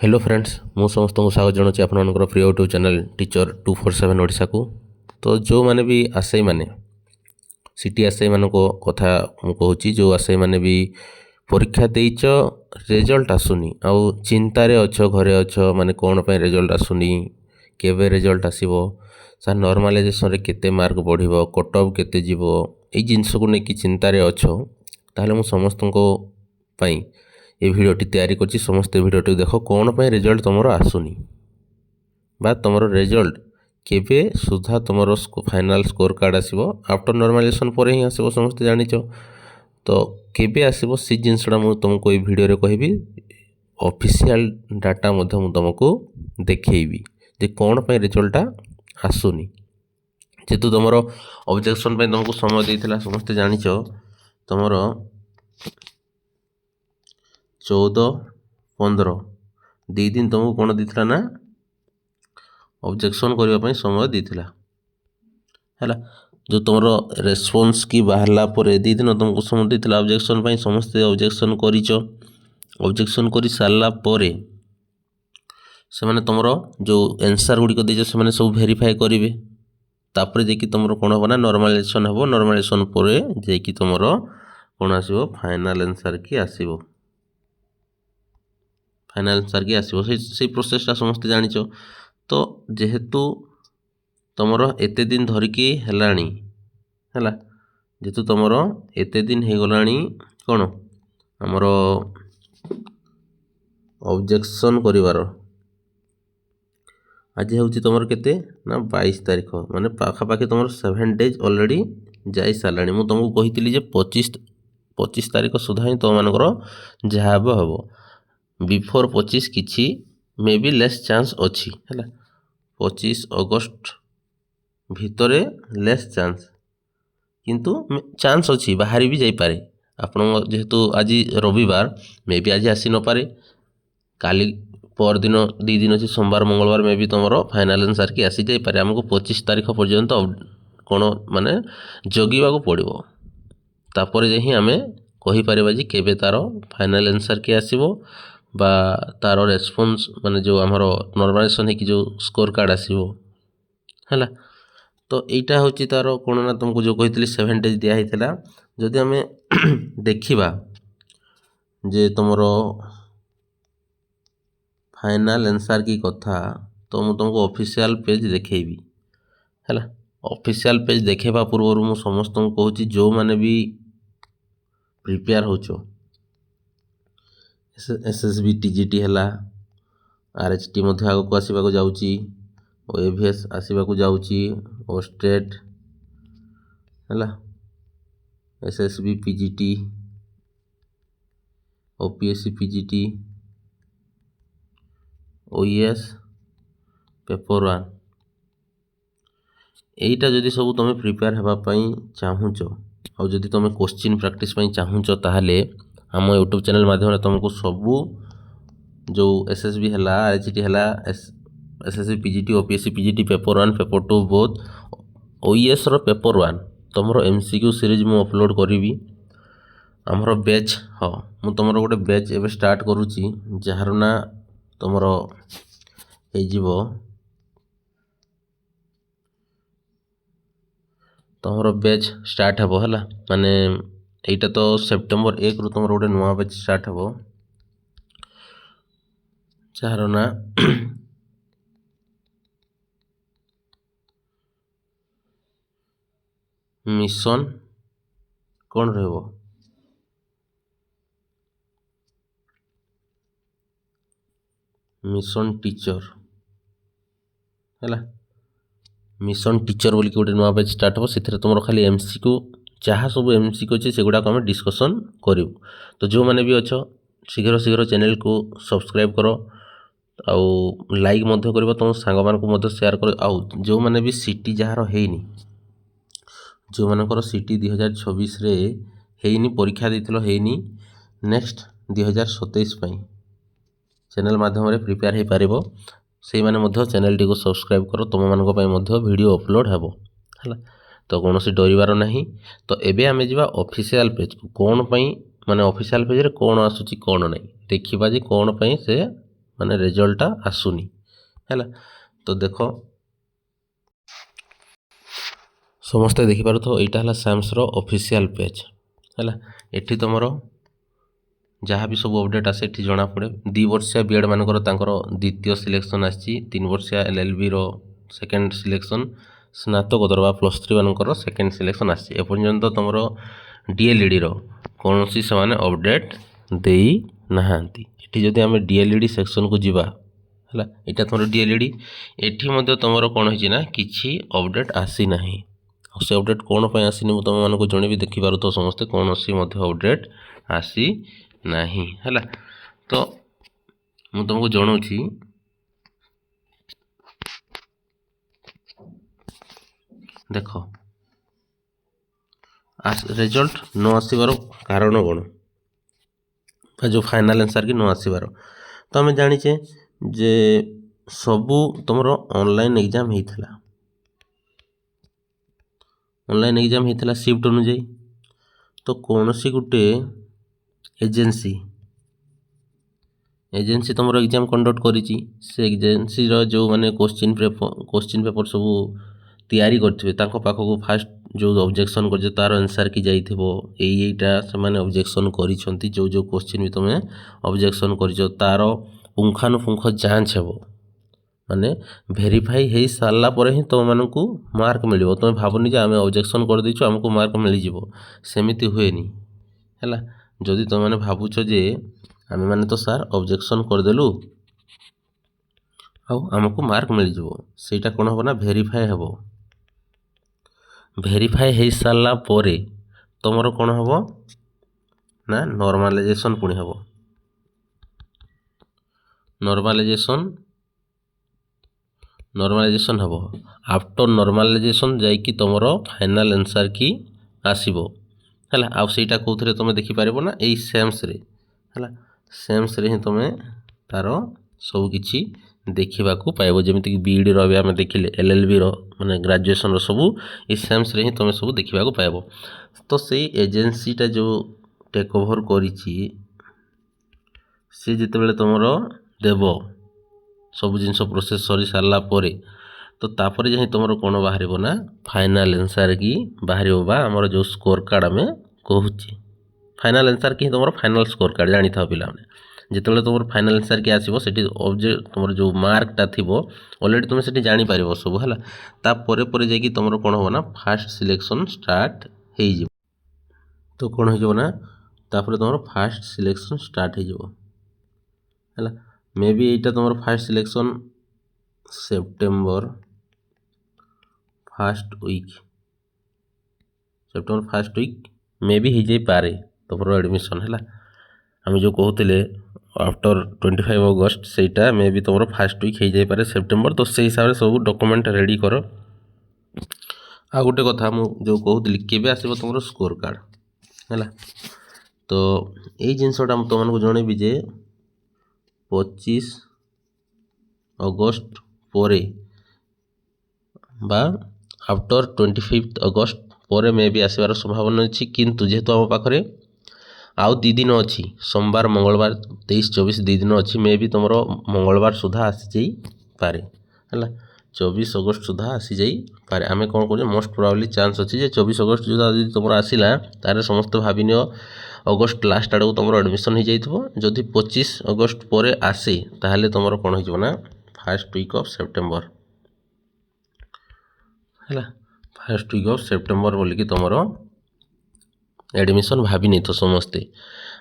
Hello friends मु समस्त को स्वागत जनाऊँ आपंकर प्रिय यूट्यूब चैनल टीचर 247 ओडिशा को। तो जो मैंने भी आशायी मैंने सिटी आशायी मान कथा मुझे जो आशायी मैंने भी परीक्षा देच रिजल्ट आसुनी आउ चिंतार अच्छ घरे अच्छ माने कौन पे रिजल्ट आसुनी केवे रिजल्ट आसो सर नॉर्मलाइजेशन रे केते मार्क बढ़िबो कट ऑफ केते जीवो ए जिंस को लेकिन चिंतार अच्छ ताहले मु समस्त को पई ये भिडियोटी तैयारी करछि। समस्त भिडियोटी देख कौन पे रिजल्ट तुम आसुनी बा तुम रिजल्ट केबे सुधा तुम फाइनाल स्कोर कार्ड आसो आफ्टर नॉर्मलाइजेशन पर ही आसो समस्त जानिच। तो केबे आसो से जिनसा मुझे तुमको ये भिडियो कहबी ऑफिशियल डाटा तुमको देखी जे कौन पे रिजल्ट आसुनी जेतु तुम ऑब्जेक्शन पे तुमको समय देता समस्ते जानिच तुम 14-15 दी दिन तुमको कौन देता ना ऑब्जेक्शन करने समय देता है जो तुम रेस्पॉन्स की बाहरला पर दी दिन तुमको समय देता ऑब्जेक्शन पे समस्ते ऑब्जेक्शन करिच ऑब्जेक्शन कर सारा पर से माने तुम जो आंसर गुड़िक देछ से सब वेरीफाई करेंगे तापर जे तुम कौन हम ना नॉर्मलाइजेशन हम नॉर्मलाइजेशन पर जे तुम कौन आसो फाइनाल आंसर की आसो फाइनाल आंसर की आसो से प्रोसेसटा समस्ते जानिच। तो जेहेतु तुम एते दिन धरिकी हेलानी है जेहेतु तुम एते दिन हो गलानी कौन आमर ऑब्जेक्शन करिवार आज हूँ तुम केते ना 22 तारीख माने पाखापाखि तुम 7 डेज ऑलरेडी जाई साराणी मुझे तुमको कही 25 तारीख सुधा ही तुम मानकर जहाँ हम बिफोर 25 किसी मे बी लेस चांस अच्छी है 25 अगस्त भितर लेस चांस किंतु चांस अच्छी बाहरी भी जापे आप जेहेतु आज रविवार मे बी आज आसी न पारे काली पर दिन 2 दिन अच्छी सोमवार मंगलवार मे भी तुम फाइनाल आंसर की आसी जापे आमको 25 तारीख पर्यंत कौन माने जगिबा को पड़ो तापर ही आम कहीपर जे केबे तार फाइनाल आंसर की आसो बा तार रेस्पॉन्स माने जो आमर नॉर्मलाइजेशन है कि जो स्कोर कार्ड आसो है। तो यहीटा हूँ तार कौन ना तुमको जो कही 7 डेज दिखाई जदि आम देखा जे तुम फाइनाल आंसर की कथा तो मुझे तुमको ऑफिशियल पेज देखेबी है ऑफिशियल पेज देखा पूर्व मु समस्त को कहूँ जो मैंने भी प्रिपेयर होचो एसएसबी टीजीटी है आरएचटी आगक आसवाक जाऊँगी एवीएस आसवाक जाऊँगी और स्टेट है SSB PGT OPSC PGT ओईएस paper 1 यहीटा जदि सब तुम प्रिपेयर होगापाई चाहूच और जदि तुम क्वेश्चन प्रैक्टिस चाहूच ताहले आम यूट्यूब चैनल माध्यम तुमको सबू जो एसएसबी है आरएचटी है SSB PGT OPSC PGT paper 1 paper 2 both OES रो पेपर 1 तुम एमसीक्यू सीरीज मु अपलोड करी आमर बैच हाँ मु तुम गोटे बैच एवं स्टार्ट करुच्ची जार ना तुम तुम बैच स्टार्ट हे है माने यहीटा तो सेप्टेम्बर 1 रु तुम गोटे नुआ बैच स्टार्ट हे जार ना मिशन कौन रहिबो मिशन टीचर है मिशन टीचर बोल गोटे नुआ बैच स्टार्ट हो से तुम खाली एमसीक्यू जहाँ सब एमसीक्यू अच्छे से गुड़ाक आम डिस्कसन करूँ। तो जो मैंने भी अच्छ शीघ्र शीघ्र चैनल को सब्सक्राइब करो आउ लाइक कर तुम सांग मान सेयार कर आउ जो मैंने भी सीटी जार हैनी जो मानकर सीटी 2026 रे हैनी परीक्षा देथिलो हैनी नेक्स्ट 2027 चैनल माध्यम प्रिपेयर हो पारिबो से माने चैनल टी को सब्सक्राइब करो तुम मानक वीडियो अपलोड हेबो है तो कौन सी डरबार नहीं। तो एबे आमे जिबा ऑफिशियल पेज को कौन पई माने ऑफिशियल पेज रे कौन आसुची कौन नहीं देखिबा जे कौन पई से ମାନେ ରେଜଲ୍ଟଟା ଆସୁନି ହେଲା। ତ ଦେଖ ସମସ୍ତେ ଦେଖିପାରୁଥିବ ଏଇଟା ହେଲା ସାମ୍ସର ଅଫିସିଆଲ ପେଜ୍ ହେଲା। ଏଠି ତୁମର ଯାହା ବି ସବୁ ଅପଡ଼େଟ୍ ଆସେ ଏଠି ଜଣାପଡ଼େ। 2 ବର୍ଷିଆ ବି ଏଡ଼୍ ମାନଙ୍କର ତାଙ୍କର ଦ୍ୱିତୀୟ ସିଲେକ୍ସନ୍ ଆସିଛି, 3 ବର୍ଷିଆ LLBର ସେକେଣ୍ଡ ସିଲେକ୍ସନ୍, ସ୍ନାତକୋତ୍ତର ବା +3 ମାନଙ୍କର ସେକେଣ୍ଡ ସିଲେକ୍ସନ୍ ଆସିଛି। ଏପର୍ଯ୍ୟନ୍ତ ତୁମର DLEDର କୌଣସି ସେମାନେ ଅପଡ଼େଟ୍ ଦେଇନାହାନ୍ତି। ଏଠି ଯଦି ଆମେ DLED ସେକ୍ସନକୁ ଯିବା ହେଲା, ଏଇଟା ତୁମର DLED, ଏଠି ମଧ୍ୟ ତୁମର କ'ଣ ହେଇଛି ନା କିଛି ଅପଡ଼େଟ୍ ଆସିନାହିଁ। ଆଉ ସେ ଅପଡ଼େଟ୍ କ'ଣ ପାଇଁ ଆସିନି ମୁଁ ତୁମମାନଙ୍କୁ ଜଣେଇବି। ଦେଖିପାରୁଥିବ ସମସ୍ତେ କୌଣସି ମଧ୍ୟ ଅପଡ଼େଟ୍ ଆସିନାହିଁ ହେଲା। ତ ମୁଁ ତୁମକୁ ଜଣାଉଛି ଦେଖ ରେଜଲ୍ଟ ନ ଆସିବାର କାରଣ କ'ଣ, ବା ଯେଉଁ ଫାଇନାଲ୍ ଆନ୍ସର୍ କି ନ ଆସିବାର। ତ ଆମେ ଜାଣିଛେ ଯେ ସବୁ ତୁମର ଅନଲାଇନ୍ ଏକ୍ଜାମ୍ ହେଇଥିଲା, ଅନଲାଇନ୍ ଏକ୍ଜାମ୍ ହେଇଥିଲା ସିଫ୍ଟ ଅନୁଯାୟୀ। ତ କୌଣସି ଗୋଟେ ଏଜେନ୍ସି ତୁମର ଏକ୍ଜାମ୍ କଣ୍ଡକ୍ଟ କରିଛି, ସେ ଏଜେନ୍ସିର ଯେଉଁମାନେ କୋଶ୍ଚିନ୍ ପେପର୍ ସବୁ ତିଆରି କରିଥିବେ ତାଙ୍କ ପାଖକୁ ଫାଷ୍ଟ ଯେଉଁ ଅବଜେକ୍ସନ୍ କରିଛ ତା'ର ଆନ୍ସର୍ କି ଯାଇଥିବ। ଏଇଟା ସେମାନେ ଅବଜେକ୍ସନ୍ କରିଛନ୍ତି, ଯେଉଁ କୋଶ୍ଚିନ୍ ବି ତୁମେ ଅବଜେକ୍ସନ୍ କରିଛ ତା'ର ପୁଙ୍ଖାନୁପୁଙ୍ଖ ଯାଞ୍ଚ ହେବ, ମାନେ ଭେରିଫାଇ ହେଇସାରିଲା ପରେ ହିଁ ତୁମମାନଙ୍କୁ ମାର୍କ ମିଳିବ। ତୁମେ ଭାବନି ଯେ ଆମେ ଅବଜେକ୍ସନ୍ କରିଦେଇଛୁ ଆମକୁ ମାର୍କ ମିଳିଯିବ, ସେମିତି ହୁଏନି ହେଲା। ଯଦି ତୁମେମାନେ ଭାବୁଛ ଯେ ଆମେମାନେ ତ ସାର୍ ଅବଜେକ୍ସନ୍ କରିଦେଲୁ ଆଉ ଆମକୁ ମାର୍କ ମିଳିଯିବ, ସେଇଟା କ'ଣ ହେବ ନା ଭେରିଫାଏ ହେବ। ଭେରିଫାଏ ହେଇସାରିଲା ପରେ ତୁମର କ'ଣ ହେବ ନା ନର୍ମାଲାଇଜେସନ୍ ପୁଣି ହେବ। ନର୍ମାଲାଇଜେସନ୍ ହେବ। ଆଫ୍ଟର ନର୍ମାଲାଇଜେସନ୍ ଯାଇକି ତୁମର ଫାଇନାଲ୍ ଆନ୍ସର୍ କି ଆସିବ ହେଲା। ଆଉ ସେଇଟା କେଉଁଥିରେ ତୁମେ ଦେଖିପାରିବ ନା ଏଇ ସେମ୍ସରେ ହେଲା। ସେମ୍ସରେ ହିଁ ତୁମେ ତା'ର ସବୁକିଛି ଦେଖିବାକୁ ପାଇବ। ଯେମିତିକି BEDର ବି ଆମେ ଦେଖିଲେ, LLBର ମାନେ ଗ୍ରାଜୁଏସନ୍ର ସବୁ ଏଇ ସେମ୍ସରେ ହିଁ ତୁମେ ସବୁ ଦେଖିବାକୁ ପାଇବ। ତ ସେଇ ଏଜେନ୍ସିଟା ଯେଉଁ ଟେକ୍ ଓଭର୍ କରିଛି, ସେ ଯେତେବେଳେ ତୁମର ଦେବ ସବୁ ଜିନିଷ ପ୍ରୋସେସ୍ ସରି ସାରିଲା ପରେ, ତ ତାପରେ ଯାଇ ତୁମର କ'ଣ ବାହାରିବ ନା ଫାଇନାଲ୍ ଆନ୍ସର୍ କି ବାହାରିବ, ବା ଆମର ଯେଉଁ ସ୍କୋର୍ କାର୍ଡ଼ ଆମେ କହୁଛେ। ଫାଇନାଲ୍ ଆନ୍ସର୍ କି ତୁମର ଫାଇନାଲ୍ ସ୍କୋର୍ କାର୍ଡ଼ ଜାଣିଥାଅ ପିଲାମାନେ। ଯେତେବେଳେ ତୁମର ଫାଇନାଲ୍ ଆନ୍ସର୍ କି ଆସିବ ସେଠି ତୁମର ଯେଉଁ ମାର୍କଟା ଥିବ ଅଲରେଡ଼ି ତୁମେ ସେଠି ଜାଣିପାରିବ ସବୁ ହେଲା। ତାପରେ ପରେ ଯାଇକି ତୁମର କ'ଣ ହେବ ନା ଫାର୍ଷ୍ଟ ସିଲେକ୍ସନ୍ ଷ୍ଟାର୍ଟ ହେଇଯିବ। ତ କ'ଣ ହେଇଯିବ ନା ତାପରେ ତୁମର ଫାର୍ଷ୍ଟ ସିଲେକ୍ସନ୍ ଷ୍ଟାର୍ଟ ହେଇଯିବ ହେଲା। ମେ ବି ଏଇଟା ତୁମର first selection September first week ମେ ବି ହେଇଯାଇପାରେ ତୁମର ଆଡ଼ମିସନ୍ ହେଲା। ଆମେ ଯେଉଁ କହୁଥିଲେ ଆଫ୍ଟର 25 ଅଗଷ୍ଟ, ସେଇଟା ମେ ବି ତୁମର ଫାର୍ଷ୍ଟ ୱିକ୍ ହେଇଯାଇପାରେ ସେପ୍ଟେମ୍ବର। ତ ସେଇ ହିସାବରେ ସବୁ ଡକୁମେଣ୍ଟ ରେଡ଼ି କର। ଆଉ ଗୋଟେ କଥା ମୁଁ ଯେଉଁ କହୁଥିଲି, କେବେ ଆସିବ ତୁମର ସ୍କୋର୍ କାର୍ଡ଼ ହେଲା। ତ ଏଇ ଜିନିଷଟା ମୁଁ ତୁମମାନଙ୍କୁ ଜଣେଇବି ଯେ 25 ଅଗଷ୍ଟ ପରେ ବା ଆଫ୍ଟର 25 ଅଗଷ୍ଟ ପରେ ମେ ବି ଆସିବାର ସମ୍ଭାବନା ଅଛି। କିନ୍ତୁ ଯେହେତୁ ଆମ ପାଖରେ ଆଉ 2 ଦିନ ଅଛି, ସୋମବାର ମଙ୍ଗଳବାର 23 24 2 ଦିନ ଅଛି, ମେ ବି ତୁମର ମଙ୍ଗଳବାର ସୁଦ୍ଧା ଆସିଯାଇପାରେ ହେଲା। 24 ଅଗଷ୍ଟ ସୁଦ୍ଧା ଆସିଯାଇପାରେ। ଆମେ କ'ଣ କରୁଛେ, ମୋଷ୍ଟ ପ୍ରୋବାବ୍ଲି ଚାନ୍ସ ଅଛି ଯେ 24 ଅଗଷ୍ଟ ସୁଦ୍ଧା ଯଦି ତୁମର ଆସିଲା ତାହେଲେ ସମସ୍ତେ ଭାବିନିଅ ଅଗଷ୍ଟ ଲାଷ୍ଟ ଆଡ଼କୁ ତୁମର ଆଡ଼ମିସନ୍ ହେଇଯାଇଥିବ। ଯଦି 25 ଅଗଷ୍ଟ ପରେ ଆସେ ତାହେଲେ ତୁମର କ'ଣ ହେଇଯିବ ନା ଫାର୍ଷ୍ଟ ୱିକ୍ ଅଫ୍ ସେପ୍ଟେମ୍ବର ହେଲା। ଫାର୍ଷ୍ଟ ୱିକ୍ ଅଫ୍ ସେପ୍ଟେମ୍ବର ବୋଲିକି ତୁମର ଆଡ଼ମିସନ୍ ଭାବି ନେଇଥ ସମସ୍ତେ।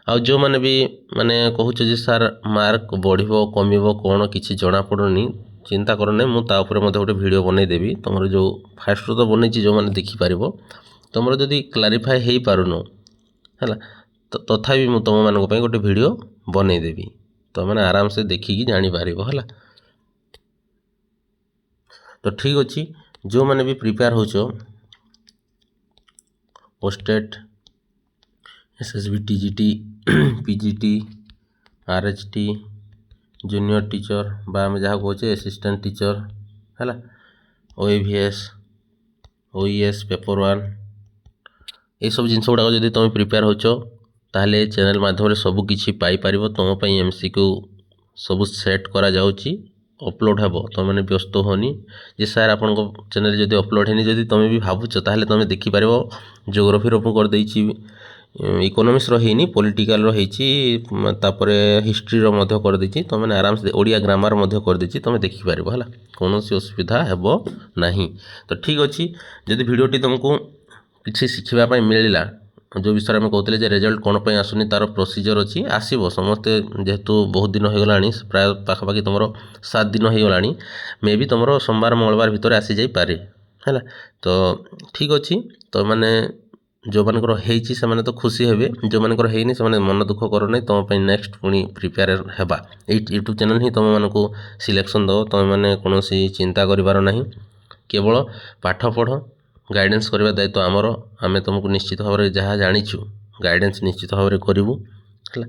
ଆଉ ଯେଉଁମାନେ ବି ମାନେ କହୁଛ ଯେ ସାର୍ ମାର୍କ ବଢ଼ିବ କମିବ କ'ଣ କିଛି ଜଣାପଡ଼ୁନି, ଚିନ୍ତା କର ନାହିଁ, ମୁଁ ତା ଉପରେ ମଧ୍ୟ ଗୋଟେ ଭିଡ଼ିଓ ବନେଇଦେବି। ତୁମର ଯେଉଁ ଫାର୍ଷ୍ଟରୁ ତ ବନେଇଛି, ଯେଉଁମାନେ ଦେଖିପାରିବ, ତୁମର ଯଦି କ୍ଲାରିଫାଏ ହେଇପାରୁନ ହେଲା, ତ ତଥାପି ମୁଁ ତୁମମାନଙ୍କ ପାଇଁ ଗୋଟେ ଭିଡ଼ିଓ ବନେଇଦେବି, ତୁମମାନେ ଆରାମସେ ଦେଖିକି ଜାଣିପାରିବ ହେଲା। ତ ଠିକ୍ ଅଛି, ଯେଉଁମାନେ ବି ପ୍ରିପେୟାର ହେଉଛ ଓଷ୍ଟେଟ୍, SSB, TGT, PGT, RHT, junior teacher ବା ଆମେ ଯାହା କହୁଛେ ଆସିଷ୍ଟାଣ୍ଟ ଟିଚର ହେଲା, OAVS, OES, ପେପର୍ 1, ଏସବୁ ଜିନିଷ ଗୁଡ଼ାକ ଯଦି ତୁମେ ପ୍ରିପେୟାର ହେଉଛ ତାହେଲେ ଚ୍ୟାନେଲ୍ ମାଧ୍ୟମରେ ସବୁ କିଛି ପାଇପାରିବ। ତୁମ ପାଇଁ MCQ ସବୁ ସେଟ୍ କରାଯାଉଛି, ଅପଲୋଡ଼ ହେବ। ତୁମେମାନେ ବ୍ୟସ୍ତ ହୁଅନି ଯେ ସାର୍ ଆପଣଙ୍କ ଚ୍ୟାନେଲ୍ ଯଦି ଅପଲୋଡ଼ ହେଇନି, ଯଦି ତୁମେ ବି ଭାବୁଛ ତାହେଲେ ତୁମେ ଦେଖିପାରିବ। ଜିଓଗ୍ରାଫିର ମୁଁ କରିଦେଇଛି, ଇକୋନୋମିକ୍ସର ହେଇନି, ପଲିଟିକାଲର ହେଇଛି, ତାପରେ ହିଷ୍ଟ୍ରିର ମଧ୍ୟ କରିଦେଇଛି। ତୁମେମାନେ ଆରାମସେ ଓଡ଼ିଆ ଗ୍ରାମାର ମଧ୍ୟ କରିଦେଇଛି, ତୁମେ ଦେଖିପାରିବ ହେଲା, କୌଣସି ଅସୁବିଧା ହେବ ନାହିଁ। ତ ଠିକ୍ ଅଛି, ଯଦି ଭିଡ଼ିଓଟି ତୁମକୁ କିଛି ଶିଖିବା ପାଇଁ ମିଳିଲା, ଯେଉଁ ବିଷୟରେ ଆମେ କହୁଥିଲେ ଯେ ରେଜଲ୍ଟ କ'ଣ ପାଇଁ ଆସୁନି, ତା'ର ପ୍ରୋସିଜର୍ ଅଛି, ଆସିବ। ସମସ୍ତେ ଯେହେତୁ ବହୁତ ଦିନ ହୋଇଗଲାଣି, ପ୍ରାୟ ପାଖାପାଖି ତୁମର 7 ଦିନ ହୋଇଗଲାଣି, ମେ ବି ତୁମର ସୋମବାର ମଙ୍ଗଳବାର ଭିତରେ ଆସିଯାଇପାରେ ହେଲା। ତ ଠିକ୍ ଅଛି, ତୁମମାନେ ଯେଉଁମାନଙ୍କର ହେଇଛି ସେମାନେ ତ ଖୁସି ହେବେ, ଯେଉଁମାନଙ୍କର ହେଇନି ସେମାନେ ମନ ଦୁଃଖ କର ନାହିଁ। ତୁମ ପାଇଁ ନେକ୍ସଟ ପୁଣି ପ୍ରିପେୟାର ହେବା। ଏଇ ୟୁଟ୍ୟୁବ୍ ଚ୍ୟାନେଲ୍ ହିଁ ତୁମମାନଙ୍କୁ ସିଲେକ୍ସନ୍ ଦେବ। ତୁମେମାନେ କୌଣସି ଚିନ୍ତା କରିବାର ନାହିଁ, କେବଳ ପାଠ ପଢ଼, ଗାଇଡ଼େନ୍ସ କରିବା ଦାୟିତ୍ୱ ଆମର। ଆମେ ତୁମକୁ ନିଶ୍ଚିତ ଭାବରେ ଯାହା ଜାଣିଛୁ ଗାଇଡ଼େନ୍ସ ନିଶ୍ଚିତ ଭାବରେ କରିବୁ ହେଲା।